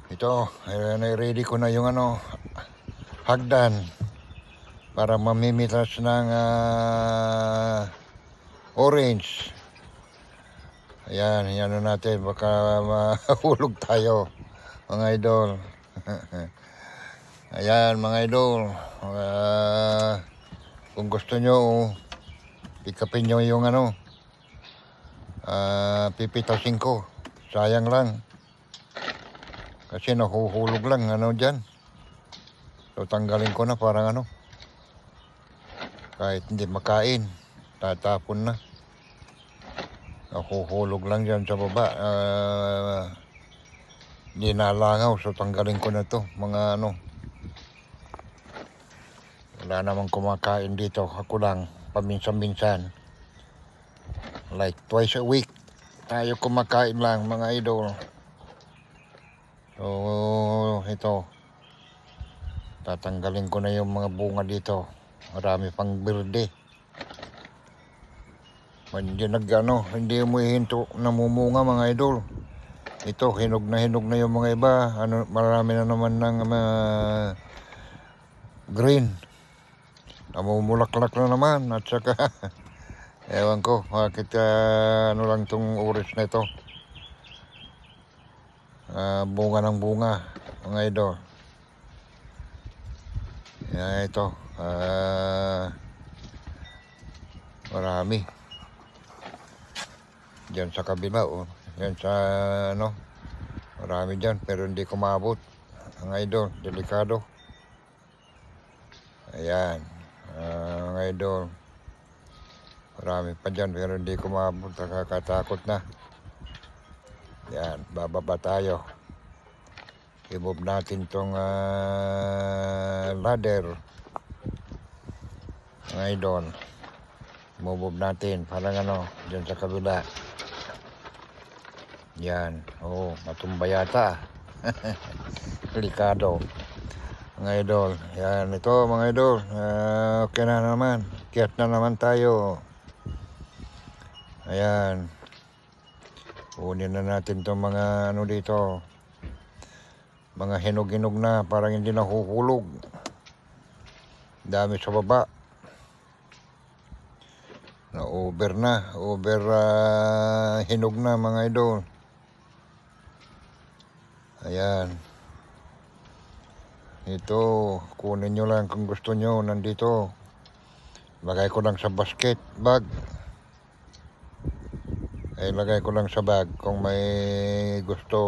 Ito, ready ko na yung hagdan para mamimitas ng orange. Ayan, yan natin, baka mahulog tayo, mga idol. Ayan, mga idol. Kung gusto nyo, pikapin nyo yung pipitasin ko. Sayang lang. Kasi nahuhulog lang, dyan. So, tanggalin ko na parang kahit hindi makain, tatapon na. Nahuhulog lang dyan sa baba. Hindi nalangaw, so tanggalin ko na to, mga Wala namang kumakain dito, ako lang, paminsan-minsan. Like twice a week, tayo kumakain lang, mga idol. So, ito. Tatanggalin ko na yung mga bunga dito. Marami pang berde. Hindi hindi umuhinto, namumunga, mga idol. Ito, hinog na yung mga iba. Marami na naman ng green. Namumulaklak na naman. At saka, ewan ko, bakit lang tong orange na ito. Bunga ng bunga, mga idol. Yan, ito. Marami. Diyan sa kabila, Yan sa, marami dyan, pero hindi ko maabot. Mga idol, delikado. Ayan, mga idol. Marami pa dyan, pero hindi ko maabot. Nakakatakot na. Yan, bababa tayo. I-move natin tong ladder. Mga idol. I-move natin, parang dyan sa kabila. Yan, matumba yata. Delikado. Mga idol, yan ito, mga idol. Okay na naman. Kiyat na naman tayo. Ayan. Kunin na natin itong mga dito. Mga hinog-hinog na, parang hindi nahuhulog. Dami sa baba. Over hinog na, mga idol. Ayan. Ito, kunin nyo lang kung gusto nyo, nandito. Lagay ko lang sa basket, bag. Lagay ko lang sa bag kung may gusto.